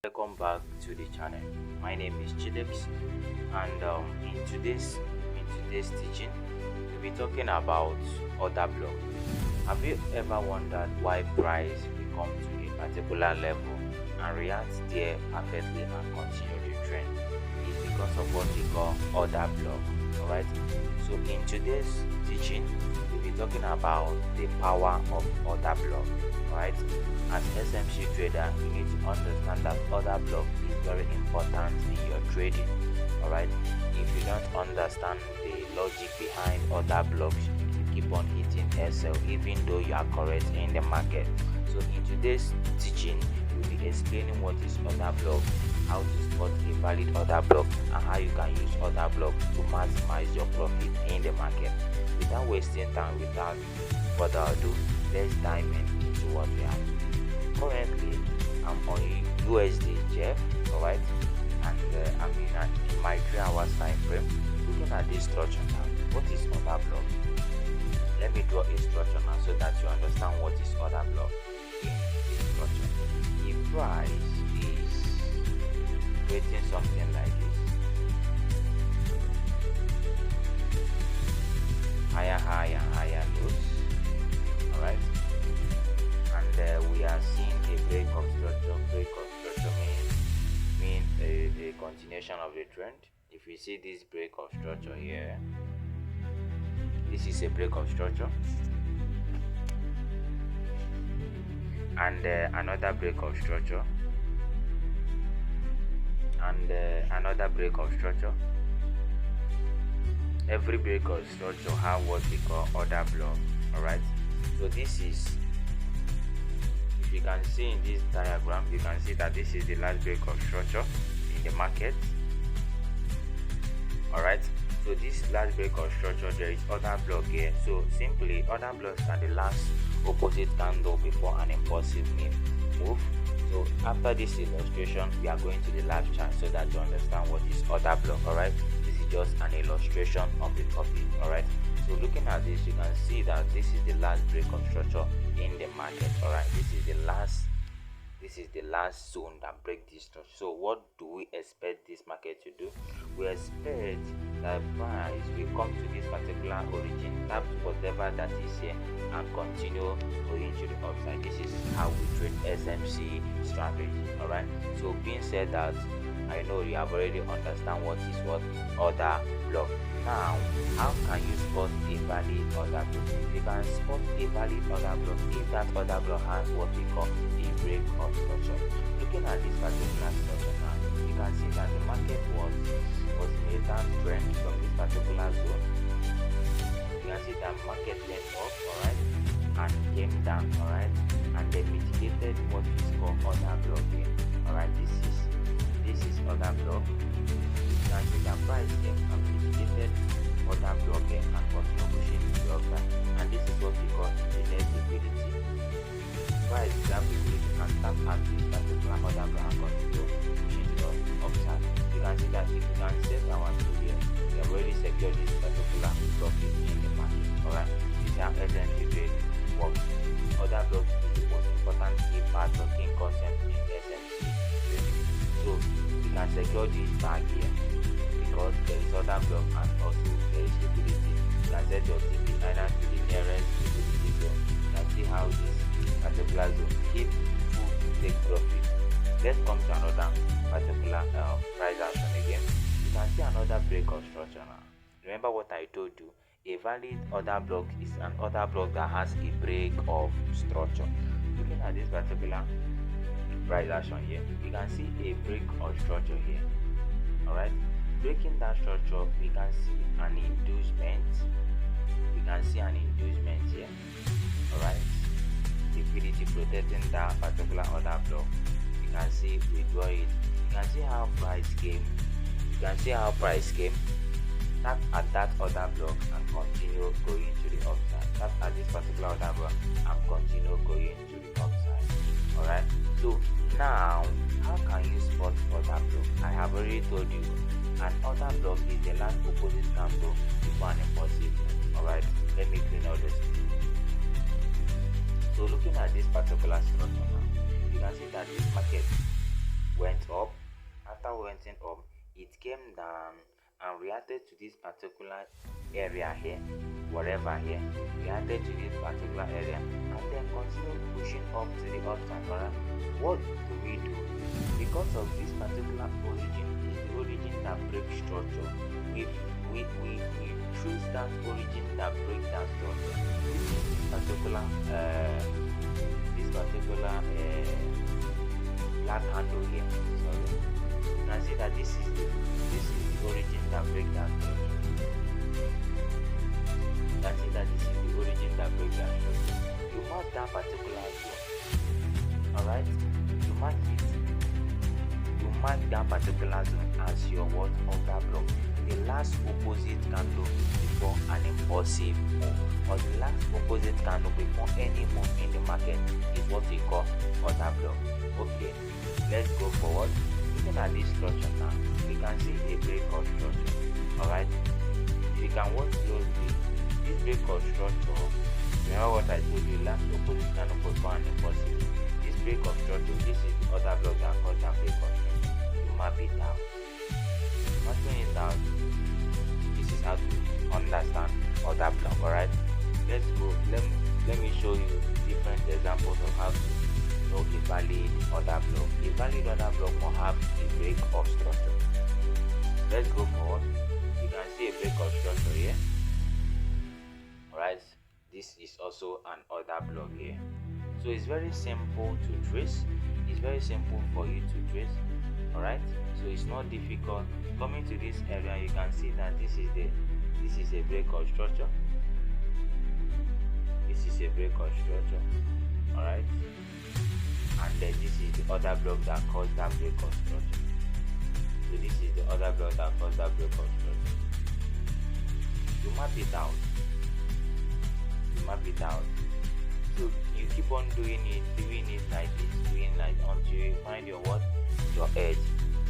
Welcome back to the channel. My name is Chidex, and in today's teaching we'll be talking about order block. Have you ever wondered why price will come to a particular level and react there perfectly and continue the trend? It's because of what we call order block. Alright, so in today's teaching we'll be talking about the power of order block. Right, as SMC trader, you need to understand that order block is very important in your trading. All right, if you don't understand the logic behind order blocks, you keep on hitting SL even though you are correct in the market. So in today's teaching, we'll be explaining what is order block, how to spot a valid order block, and how you can use order block to maximize your profit in the market. Without wasting time, without further ado, let's dive into what we have. Currently, I'm on USD Jeff, alright, and I'm in my 3 hours time frame. Looking at this structure now, what is order block? Let me draw a structure now so that you understand what is order block in this structure. If price is creating something like this, higher lows, alright, and we are seeing a break of structure. Mean a continuation of the trend. If you see this break of structure here, this is a break of structure, and another break of structure, and another break of structure. Every break of structure have what we call order block. Alright, so this is, if you can see in this diagram, you can see that this is the last break of structure in the market. Alright, so this last break of structure, there is order block here. So simply, order blocks are the last opposite candle before an impulsive move. So after this illustration, we are going to the live chart so that you understand what is order block. Alright, this is just an illustration of the topic. Alright, so looking at this, you can see that this is the last break of structure in the market. Alright, this is the last zone that break this structure. So what do we expect this market to do? We expect that price will come to this particular origin, tap whatever that is here, and continue going to the upside. This is how we trade SMC strategy. Alright, so being said that, I know you have already understand what is what order block. Now, how can you spot a valid order block? You can spot a valid order block if that order block has what we call a break of structure. Looking at this particular structure now, you can see that the market was in a down trend from this particular zone. You can see that market went up, alright, and came down, alright, and then mitigated what is called order block here. Alright, this is order block. You can see that price came and mitigated order block here and continue pushing to the upside. And this is what we call the net liquidity. Price grab liquidity and tap at this particular order block and continue pushing to the upside. You can see that if you can set our tool here, we have already secured this particular profit in the market. Alright, this is how SMC trade works. Order block is the most important key part of the concept in SMC trading. So you can secure this bag here because there is order block and also there is liquidity. You can set your TP either to the nearest liquidity zone. You can see how this particular zone keep full to take profit. Let's come to another particular price action again. You can see another break of structure now. Remember what I told you, a valid order block is an order block that has a break of structure. Looking at this particular price action here, you can see a break of structure here. Alright, breaking that structure, we can see an inducement. We can see an inducement here. Alright, liquidity protecting that particular order block. You can see withdraw it. You can see how price came. You can see how price came. Tap at that order block and continue going to the upside. Tap at this particular order block and continue going to the upside. Alright, so now how can you spot order block? I have already told you an order block is the last opposite candle before an impulsive. Alright, let me clean all this. So looking at this particular structure now, you can see that this market went starting up, it came down and reacted to this particular area here, whatever here, reacted to this particular area, and then continued pushing up to the upside. Alright, what do we do? Because of this particular origin, is the origin that breaks structure. We choose that origin that breaks that structure. This particular black handle here. Sorry, you can see that this is the origin that breaks that structure. You can see that this is the origin that breaks that structure. You mark that particular zone. Alright, you mark it. You mark that particular zone as your what order block. The last opposite candle before an impulsive move, or the last opposite candle before any move in the market is what we call order block. Okay, let's go forward. Looking at this structure now, we can see a breakout structure. Alright, if you can watch closely, this breakout structure, remember what I told you, last opposite candle before an impulsive. This breakout structure, this is the order block that caused that breakout structure. You map it out. Marking it out, this is how to understand order block. Alright, let's go. Let me show you different examples of how to know a valid order block. A valid order block will have a break of structure. Let's go forward. You can see a break of structure here. Alright, this is also an order block here. So it's very simple to trace. It's very simple for you to trace. Alright, so it's not difficult. Coming to this area, you can see that this is a breakout structure. This is a breakout structure. Alright, and then this is the other block that caused that breakout structure. So this is the other block that caused that breakout structure. You map it out. You map it out. So you keep on doing it like this, until you find your what? Your edge.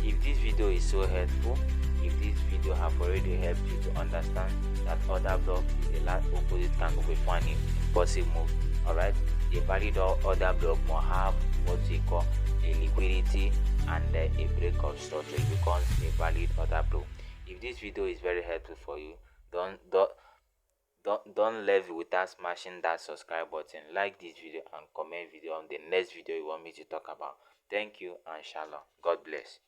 If this video is so helpful, if this video have already helped you to understand that order block is the last opposite candle before an impulsive move, alright, a valid order block will have what we call a liquidity and a breakout structure. It becomes a valid order block. If this video is very helpful for you, don't leave without smashing that subscribe button. Like this video and comment video on the next video you want me to talk about. Thank you and shalom. God bless.